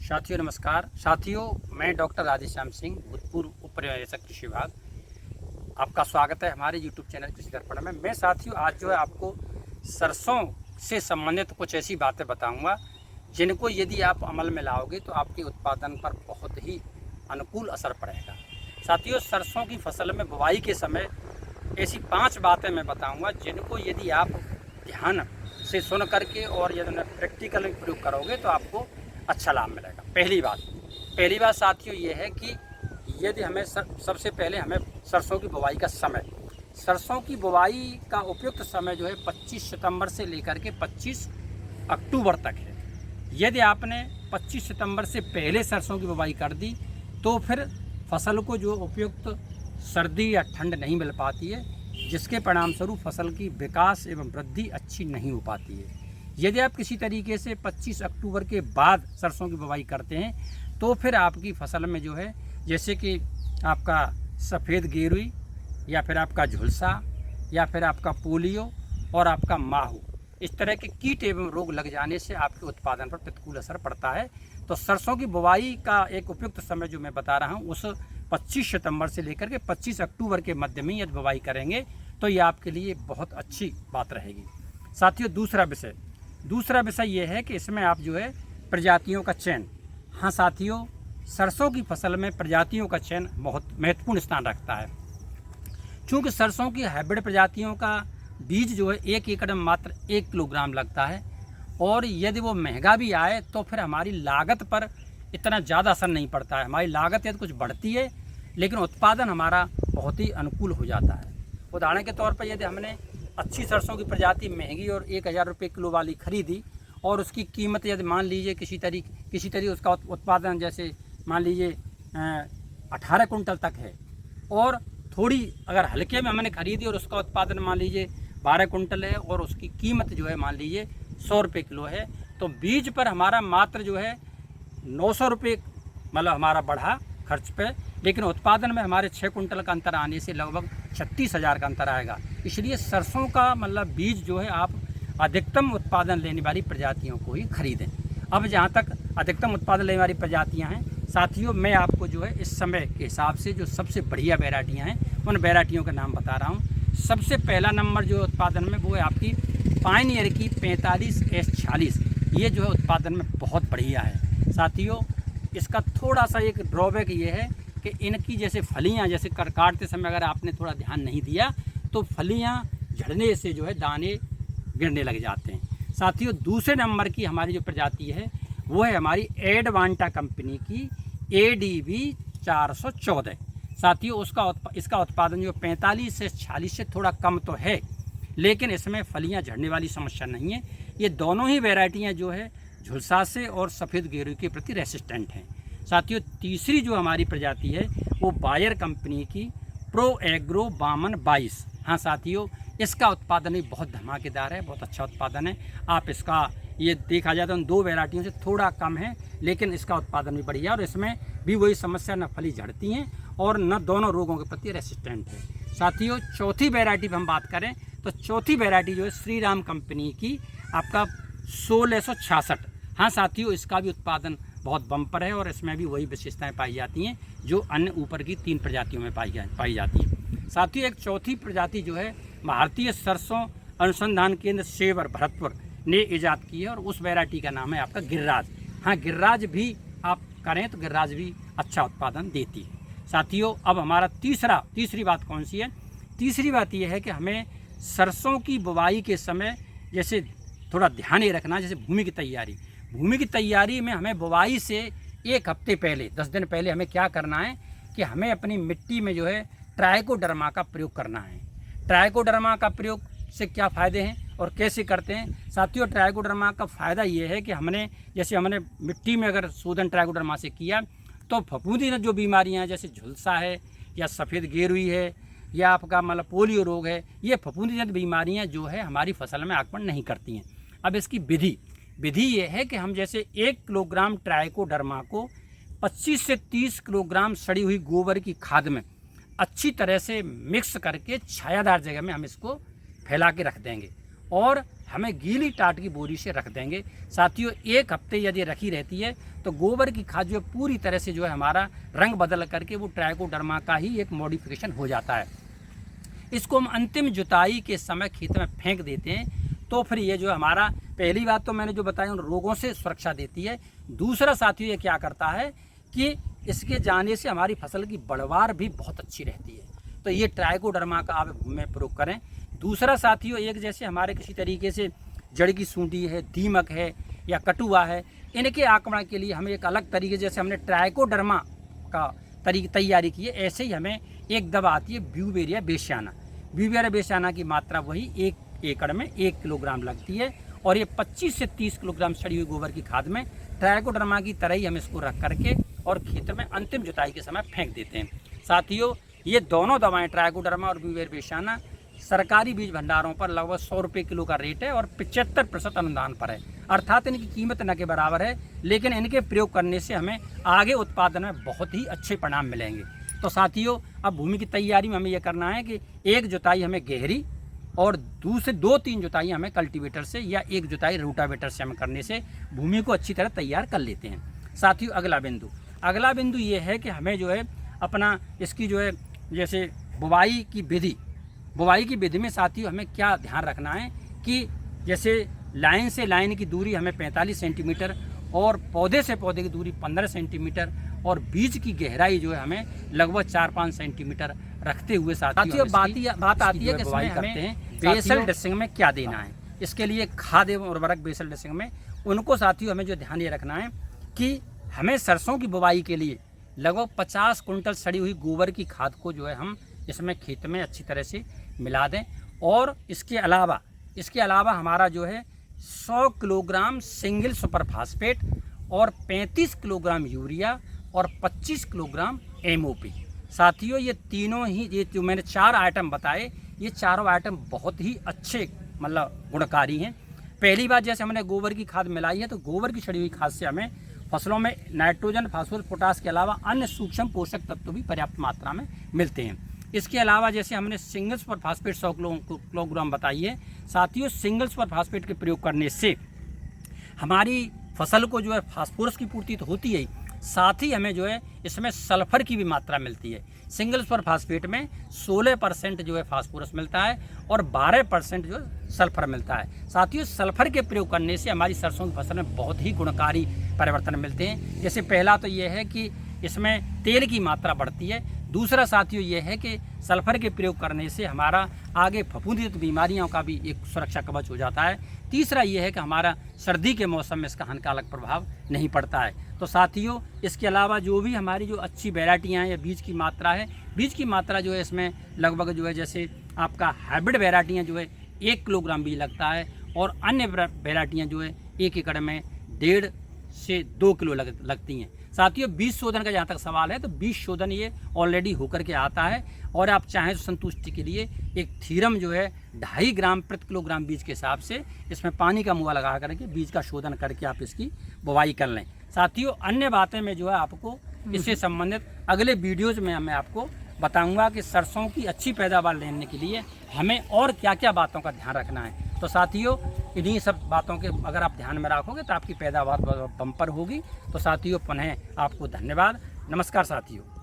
साथियों नमस्कार। साथियों, मैं डॉक्टर राधेश्याम सिंह, भूतपूर्व उप पर्यवेक्षक कृषि विभाग। आपका स्वागत है हमारे YouTube चैनल कृषि दर्पण में। मैं साथियों आज जो है आपको सरसों से संबंधित कुछ ऐसी बातें बताऊंगा जिनको यदि आप अमल में लाओगे तो आपके उत्पादन पर बहुत ही अनुकूल असर पड़ेगा। साथियों, सरसों की फसल में बुवाई के समय ऐसी 5 बातें मैं बताऊँगा जिनको यदि आप ध्यान से सुन करके और यदि प्रैक्टिकल में प्रयोग करोगे तो आपको अच्छा लाभ मिलेगा। पहली बात साथियों ये है कि यदि हमें सबसे पहले हमें सरसों की बुवाई का समय, सरसों की बुवाई का उपयुक्त समय जो है 25 सितंबर से लेकर के 25 अक्टूबर तक है। यदि आपने 25 सितंबर से पहले सरसों की बुवाई कर दी तो फिर फसल को जो उपयुक्त सर्दी या ठंड नहीं मिल पाती है, जिसके परिणाम स्वरूप फसल की विकास एवं वृद्धि अच्छी नहीं हो पाती है। यदि आप किसी तरीके से 25 अक्टूबर के बाद सरसों की बुवाई करते हैं तो फिर आपकी फसल में जो है जैसे कि आपका सफ़ेद गेरुई या फिर आपका झुलसा या फिर आपका पोलियो और आपका माहू, इस तरह के कीट एवं रोग लग जाने से आपके उत्पादन पर प्रतिकूल असर पड़ता है। तो सरसों की बुवाई का एक उपयुक्त समय जो मैं बता रहा हूँ उस 25 सितंबर से लेकर के 25 अक्टूबर के मध्य में यदि बुवाई करेंगे तो ये आपके लिए बहुत अच्छी बात रहेगी। साथियों, दूसरा विषय ये है कि इसमें आप जो है प्रजातियों का चयन, हाँ साथियों, सरसों की फसल में प्रजातियों का चयन बहुत महत्वपूर्ण स्थान रखता है। चूँकि सरसों की हाइब्रिड प्रजातियों का बीज जो है 1 एकड़ में मात्र 1 किलोग्राम लगता है और यदि वो महंगा भी आए तो फिर हमारी लागत पर इतना ज़्यादा असर नहीं पड़ता है। हमारी लागत यदि कुछ बढ़ती है लेकिन उत्पादन हमारा बहुत ही अनुकूल हो जाता है। उदाहरण के तौर पर यदि हमने अच्छी सरसों की प्रजाति महंगी और 1000 रुपये किलो वाली खरीदी और उसकी कीमत यदि मान लीजिए किसी तरीके उसका उत्पादन जैसे मान लीजिए 18 कुंटल तक है और थोड़ी अगर हल्के में हमने खरीदी और उसका उत्पादन मान लीजिए 12 कुंटल है और उसकी कीमत जो है मान लीजिए 100 रुपये किलो है, तो बीज पर हमारा मात्र जो है 900 रुपये मतलब हमारा बढ़ा खर्च पे, लेकिन उत्पादन में हमारे 6 कुंटल का अंतर आने से लगभग 36,000 का अंतर आएगा। इसलिए सरसों का मतलब बीज जो है आप अधिकतम उत्पादन लेने वाली प्रजातियों को ही खरीदें। अब जहाँ तक अधिकतम उत्पादन लेने वाली प्रजातियाँ हैं साथियों, मैं आपको जो है इस समय के हिसाब से जो सबसे बढ़िया वैरायटियाँ हैं उन वैरायटियों का नाम बता रहा हूँ। सबसे पहला नंबर जो उत्पादन में वो है आपकी पायनियर की 45S40। ये जो है उत्पादन में बहुत बढ़िया है। साथियों, इसका थोड़ा सा एक ड्रॉबैक ये है कि इनकी जैसे फलियां जैसे काटते समय अगर आपने थोड़ा ध्यान नहीं दिया तो फलियां झड़ने से जो है दाने गिरने लग जाते हैं। साथियों, दूसरे नंबर की हमारी जो प्रजाति है वो है हमारी एडवांटा कंपनी की ADV 414। साथियों, इसका उत्पादन जो 45 से 46 से थोड़ा कम तो है, लेकिन इसमें फलियां झड़ने वाली समस्या नहीं है। ये दोनों ही वैरायटियाँ जो है झुलसा से और सफ़ेद गेरुई के प्रति रेसिस्टेंट हैं। साथियों, तीसरी जो हमारी प्रजाति है वो बायर कंपनी की प्रो एग्रो 52। हाँ साथियों, इसका उत्पादन भी बहुत धमाकेदार है, बहुत अच्छा उत्पादन है। आप इसका ये देखा जाए तो उन 2 वैरायटियों से थोड़ा कम है, लेकिन इसका उत्पादन भी बढ़िया और इसमें भी वही समस्या, न फली झड़ती हैं और न दोनों रोगों के प्रति रेसिस्टेंट है। साथियों, चौथी वैरायटी पर हम बात करें तो चौथी वैरायटी जो है श्री राम कंपनी की आपका 1666। हाँ साथियों, इसका भी उत्पादन बहुत बम्पर है और इसमें भी वही विशेषताएं पाई जाती हैं जो अन्य ऊपर की 3 प्रजातियों में पाई जाती हैं। साथियों, एक चौथी प्रजाति जो है भारतीय सरसों अनुसंधान केंद्र सेवर भरतपुर ने ईजाद की है और उस वैरायटी का नाम है आपका गिरिराज। हाँ, गिरिराज भी आप करें तो गिरिराज भी अच्छा उत्पादन देती है। साथियों, अब हमारा तीसरी बात कौन सी है? तीसरी बात यह है कि हमें सरसों की बुवाई के समय जैसे थोड़ा ध्यान ये रखना, जैसे भूमि की तैयारी में हमें बुवाई से 1 हफ्ते पहले 10 दिन पहले हमें क्या करना है कि हमें अपनी मिट्टी में जो है ट्राइकोडर्मा का प्रयोग करना है। ट्राइकोडर्मा का प्रयोग से क्या फ़ायदे हैं और कैसे करते हैं? साथियों, ट्राइकोडर्मा का फ़ायदा ये है कि हमने मिट्टी में अगर शोधन ट्राइकोडर्मा से किया तो फफूंदी जो बीमारियाँ हैं जैसे झुलसा है या सफ़ेद गेरुई है या आपका मतलब पोलियो रोग है, ये फफूंदीजन्य बीमारियाँ जो है हमारी फसल में आक्रमण नहीं करती हैं। अब इसकी विधि ये है कि हम जैसे 1 किलोग्राम ट्राइकोडर्मा को 25 से 30 किलोग्राम सड़ी हुई गोबर की खाद में अच्छी तरह से मिक्स करके छायादार जगह में हम इसको फैला के रख देंगे और हमें गीली टाट की बोरी से रख देंगे। साथियों, 1 हफ्ते यदि रखी रहती है तो गोबर की खाद जो है पूरी तरह से जो है हमारा रंग बदल करके वो ट्राइकोडर्मा का ही एक मॉडिफिकेशन हो जाता है। इसको हम अंतिम जुताई के समय खेत में फेंक देते हैं तो फिर ये जो हमारा, पहली बात तो मैंने जो बताया उन रोगों से सुरक्षा देती है। दूसरा साथियों ये क्या करता है कि इसके जाने से हमारी फसल की बढ़वार भी बहुत अच्छी रहती है। तो ये ट्राइकोडर्मा का आप भूमि में प्रयोग करें। दूसरा साथियों, एक जैसे हमारे किसी तरीके से जड़ की सूंडी है, दीमक है या कटुआ है, इनके आक्रमण के लिए हमें एक अलग तरीके, जैसे हमने ट्राइकोडर्मा का तैयारी की है, ऐसे ही हमें एक दवा आती है ब्यूवेरिया बेसियाना। ब्यूवेरिया बेसियाना की मात्रा वही 1 एकड़ में 1 किलोग्राम लगती है और ये 25 से 30 किलोग्राम सड़ी हुई गोबर की खाद में ट्राइकोडर्मा की तरह ही हम इसको रख करके और खेत में अंतिम जुताई के समय फेंक देते हैं। साथियों, ये दोनों दवाएं ट्राइकोडर्मा और ब्यूवेरिया बेसियाना सरकारी बीज भंडारों पर लगभग 100 रुपये किलो का रेट है और 75% अनुदान पर है, अर्थात इनकी कीमत न के बराबर है, लेकिन इनके प्रयोग करने से हमें आगे उत्पादन में बहुत ही अच्छे परिणाम मिलेंगे। तो साथियों, अब भूमि की तैयारी में हमें यह करना है कि 1 जुताई हमें गहरी और दूसरे 2-3 जुताई हमें कल्टीवेटर से या 1 जुताई रोटावेटर से हमें करने से भूमि को अच्छी तरह तैयार कर लेते हैं। साथियों, अगला बिंदु ये है कि हमें जो है अपना इसकी जो है जैसे बुवाई की विधि में साथियों हमें क्या ध्यान रखना है कि जैसे लाइन से लाइन की दूरी हमें 45 सेंटीमीटर और पौधे से पौधे की दूरी 15 सेंटीमीटर और बीज की गहराई जो है हमें लगभग 4-5 सेंटीमीटर रखते हुए साथियों बात आती है कि बुवाई करते हैं बेसल ड्रेसिंग में क्या देना है। इसके लिए खाद एवं उर्वरक बेसल ड्रेसिंग में उनको साथियों हमें जो ध्यान ये रखना है कि हमें सरसों की बुवाई के लिए लगभग 50 कुंटल सड़ी हुई गोबर की खाद को जो है हम इसमें खेत में अच्छी तरह से मिला दें और इसके अलावा हमारा जो है 100 किलोग्राम सिंगल सुपर फास्फेट और 35 किलोग्राम यूरिया और 25 किलोग्राम MOP। साथियों, ये तीनों ही, ये जो मैंने 4 आइटम बताए, ये चारों आइटम बहुत ही अच्छे मतलब गुणकारी हैं। पहली बात, जैसे हमने गोबर की खाद मिलाई है तो गोबर की सड़ी हुई खाद से हमें फसलों में नाइट्रोजन, फास्फोरस, पोटास के अलावा अन्य सूक्ष्म पोषक तत्व भी पर्याप्त मात्रा में मिलते हैं। इसके अलावा जैसे हमने सिंगल सुपर फास्फेट 100 किलोग्राम बताई है। साथियों, सिंगल सुपर फास्फेट के प्रयोग करने से हमारी फसल को जो है फास्फोरस की पूर्ति तो होती है, साथ ही हमें जो है इसमें सल्फर की भी मात्रा मिलती है। सिंगल सुपर फास्फेट में 16% जो है फास्फोरस मिलता है और 12% जो है सल्फर मिलता है। साथियों, सल्फर के प्रयोग करने से हमारी सरसों की फसल में बहुत ही गुणकारी परिवर्तन मिलते हैं। जैसे पहला तो ये है कि इसमें तेल की मात्रा बढ़ती है। दूसरा साथियों ये है कि सल्फर के प्रयोग करने से हमारा आगे फफूंदी बीमारियों का भी एक सुरक्षा कवच हो जाता है। तीसरा ये है कि हमारा सर्दी के मौसम में इसका हानिकारक प्रभाव नहीं पड़ता है। तो साथियों, इसके अलावा जो भी हमारी जो अच्छी वैरायटियाँ हैं या बीज की मात्रा है, बीज की मात्रा जो है इसमें लगभग जो है जैसे आपका हाइब्रिड वैरायटियाँ जो है 1 किलोग्राम बीज लगता है और अन्य वैरायटियाँ जो है 1 एकड़ में 1.5 से 2 किलो लगती हैं। साथियों, बीज शोधन का जहाँ तक सवाल है तो बीज शोधन ये ऑलरेडी होकर के आता है और आप चाहें तो संतुष्टि के लिए एक थीरम जो है 2.5 ग्राम प्रति किलोग्राम बीज के हिसाब से इसमें पानी का मुआ लगा करके बीज का शोधन करके आप इसकी बुवाई कर लें। साथियों, अन्य बातें में जो है आपको इससे संबंधित अगले वीडियोज़ में मैं आपको बताऊंगा कि सरसों की अच्छी पैदावार लेने के लिए हमें और क्या क्या बातों का ध्यान रखना है। तो साथियों, इन्हीं सब बातों के अगर आप ध्यान में रखोगे तो आपकी पैदावार बम्पर होगी। तो साथियों, पुनः आपको धन्यवाद। नमस्कार साथियों।